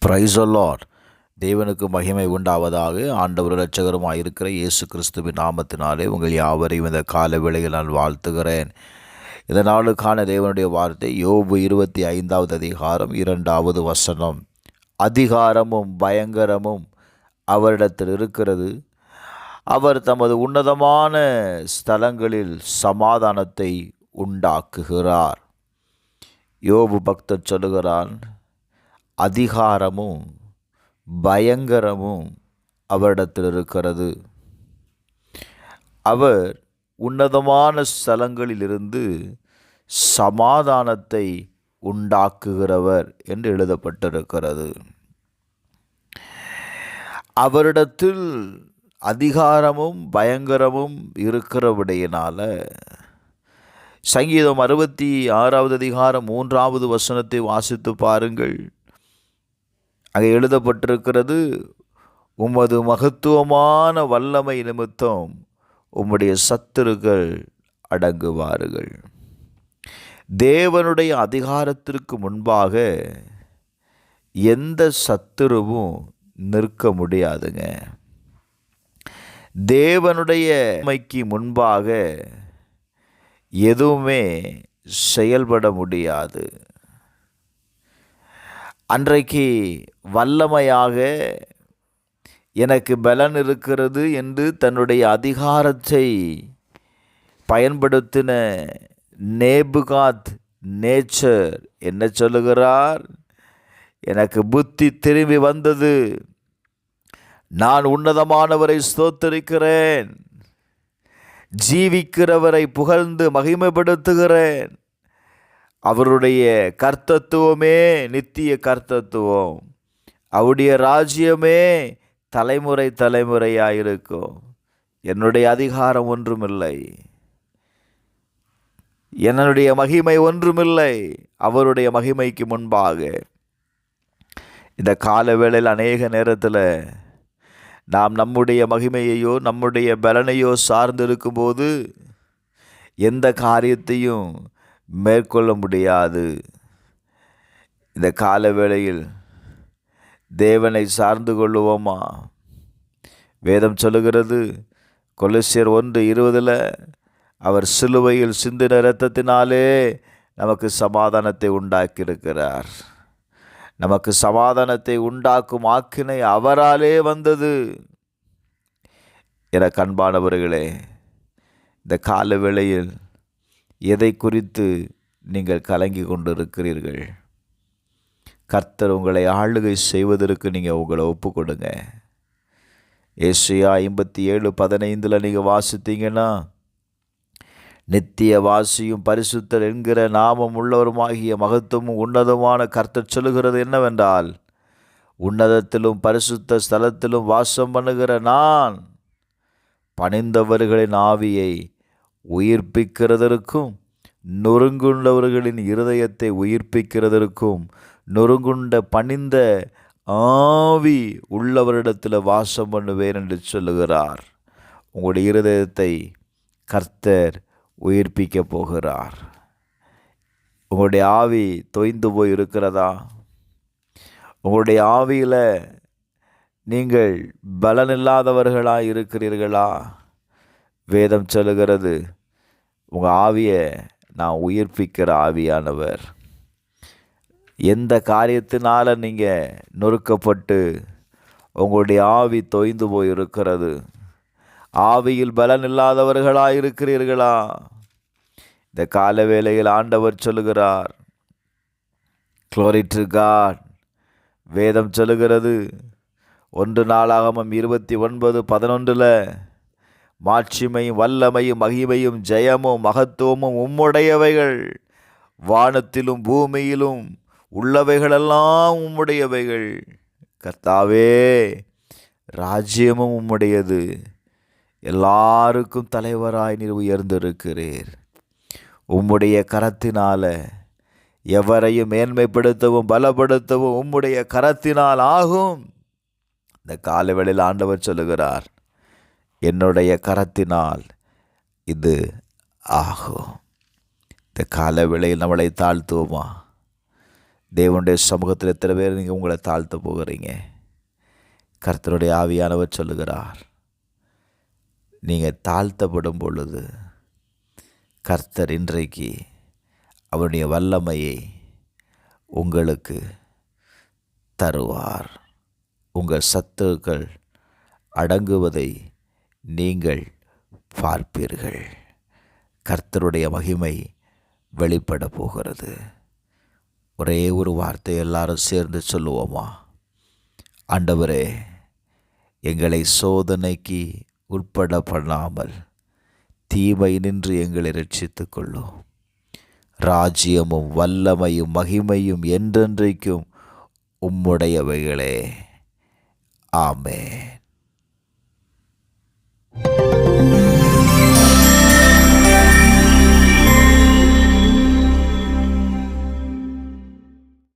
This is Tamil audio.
Praise the Lord. தேவனுக்கு மகிமை உண்டாவதாக. ஆண்டவர் இரட்சகருமாய் இருக்கிற இயேசு கிறிஸ்துவின் நாமத்தினாலே உங்கள் யாவரையும் இந்த கால வேளையில் நான் வாழ்த்துகிறேன். இந்த நாளுக்கான தேவனுடைய வார்த்தை யோபு 25வது அதிகாரம் 2வது வசனம். அதிகாரமும் பயங்கரமும் அவரிடத்தில் இருக்கிறது, அவர் தமது உன்னதமான ஸ்தலங்களில் சமாதானத்தை உண்டாக்குகிறார். யோபு பக்தர் சொல்லுகிறான், அதிகாரமும் பயங்கரமும் அவரிடத்தில் இருக்கிறது, அவர் உன்னதமான ஸ்தலங்களிலிருந்து சமாதானத்தை உண்டாக்குகிறவர் என்று எழுதப்பட்டிருக்கிறது. அவரிடத்தில் அதிகாரமும் பயங்கரமும் இருக்கிறபடியினால சங்கீதம் 66வது அதிகாரம் 3வது வசனத்தை வாசித்து பாருங்கள். அங்கே எழுதப்பட்டிருக்கிறது, உமது மகத்துவமான வல்லமை நிமித்தம் உம்முடைய சத்துருக்கள் அடங்குவார்கள். தேவனுடைய அதிகாரத்திற்கு முன்பாக எந்த சத்துருவும் நிற்க முடியாதுங்க. தேவனுடைய வல்லமைக்கு முன்பாக எதுவுமே செயல்பட முடியாது. அன்றைக்கு வல்லமையாக எனக்கு பலன் இருக்கிறது என்று தன்னுடைய அதிகாரத்தை பயன்படுத்தின நேபுகாத் நேச்சர் என்ன சொல்லுகிறார்? எனக்கு புத்தி திரும்பி வந்தது, நான் உன்னதமானவரை ஸ்தோத்திரிக்கிறேன், ஜீவிக்கிறவரை புகழ்ந்து மகிமைப்படுத்துகிறேன், அவருடைய கர்த்தத்துவமே நித்திய கர்த்தத்துவம், அவருடைய ராஜ்யமே தலைமுறை தலைமுறையாயிருக்கும், என்னுடைய அதிகாரம் ஒன்றுமில்லை, என்னுடைய மகிமை ஒன்றுமில்லை, அவருடைய மகிமைக்கு முன்பாக. இந்த கால வேளையில் அநேக நேரத்தில் நாம் நம்முடைய மகிமையையோ நம்முடைய பலனையோ சார்ந்திருக்கும்போது எந்த காரியத்தையும் மேற்கொள்ள முடியாது. இந்த கால வேளையில் தேவனை சார்ந்து கொள்ளுவோமா? வேதம் சொல்லுகிறது, கொலோசியர் 1:20, அவர் சிலுவையில் சிந்தின இரத்தத்தினாலே நமக்கு சமாதானத்தை உண்டாக்கியிருக்கிறார். நமக்கு சமாதானத்தை உண்டாக்கும் ஆக்கினை அவராலே வந்தது. என அன்பானவர்களே, இந்த கால வேளையில் எதை குறித்து நீங்கள் கலங்கி கொண்டிருக்கிறீர்கள்? கர்த்தர் உங்களை ஆளுகை செய்வதற்கு நீங்கள் உங்களை ஒப்பு கொடுங்க. ஏசாயா 57:15 நீங்கள் வாசித்தீங்கன்னா, நித்திய வாசியும் பரிசுத்தர் என்கிற நாமம் உள்ளவருமாகிய மகத்துவமும் உன்னதமான கர்த்தர் சொல்லுகிறது என்னவென்றால், உன்னதத்திலும் பரிசுத்த ஸ்தலத்திலும் வாசம் பண்ணுகிற நான் பணிந்தவர்களின் ஆவியை உயிர்ப்பிக்கிறதற்கும் நொறுங்குண்டவர்களின் இருதயத்தை உயிர்ப்பிக்கிறதற்கும் நொறுங்குண்ட பணிந்த ஆவி உள்ளவரிடத்தில் வாசம் பண்ணுவேன் என்று சொல்லுகிறார். உங்களுடைய இருதயத்தை கர்த்தர் உயிர்ப்பிக்க போகிறார். உங்களுடைய ஆவி தொய்ந்து போய் இருக்கிறதா? உங்களுடைய ஆவியில் நீங்கள் பலனில்லாதவர்களாக இருக்கிறீர்களா? வேதம் சொல்லுகிறது, உங்கள் ஆவியை நான் உயிர்ப்பிக்கிற ஆவியானவர். எந்த காரியத்தினால நீங்கள் நொறுக்கப்பட்டு உங்களுடைய ஆவி தொய்ந்து போய் இருக்கிறது? ஆவியில் பலன் இல்லாதவர்களாக இருக்கிறீர்களா? இந்த கால வேளையில் ஆண்டவர் சொல்லுகிறார், Glory to God. வேதம் சொல்லுகிறது, 1 நாளாகமம் 29:11, மாட்சிமையும் வல்லமையும் மகிமையும் ஜெயமும் மகத்துவமும் உம்முடையவைகள், வானத்திலும் பூமியிலும் உள்ளவைகளெல்லாம் உம்முடையவைகள். கர்த்தாவே, ராஜ்யமும் உம்முடையது, எல்லாருக்கும் தலைவராய் நீர் உயர்ந்திருக்கிறீர். உம்முடைய கரத்தினால எவரையும் மேன்மைப்படுத்தவும் பலப்படுத்தவும் உம்முடைய கரத்தினால் ஆகும். இந்த காலவேளையில் ஆண்டவர் சொல்லுகிறார், என்னுடைய கரத்தினால் இது ஆகும். இந்த காலவேளையில் நம்மளை தாழ்த்துவோமா? தேவனுடைய சமூகத்தில் எத்தனை பேர் நீங்கள் உங்களை தாழ்த்த போகிறீங்க? கர்த்தருடைய ஆவியானவர் சொல்லுகிறார், நீங்கள் தாழ்த்தப்படும் பொழுது கர்த்தர் இன்றைக்கு அவருடைய வல்லமையை உங்களுக்கு தருவார். உங்கள் சத்துருக்கள் அடங்குவதை நீங்கள் பார்ப்பீர்கள். கர்த்தருடைய மகிமை வெளிப்பட போகிறது. ஒரே ஒரு வார்த்தை எல்லாரும் சேர்ந்து சொல்லுவோமா? ஆண்டவரே, எங்களை சோதனைக்கு உட்பட பண்ணாமல் தீமை நின்று எங்களை ரட்சித்து கொள்ளும். ராஜ்யமும் வல்லமையும் மகிமையும் என்றென்றைக்கும் உம்முடையவைகளே. ஆமென்.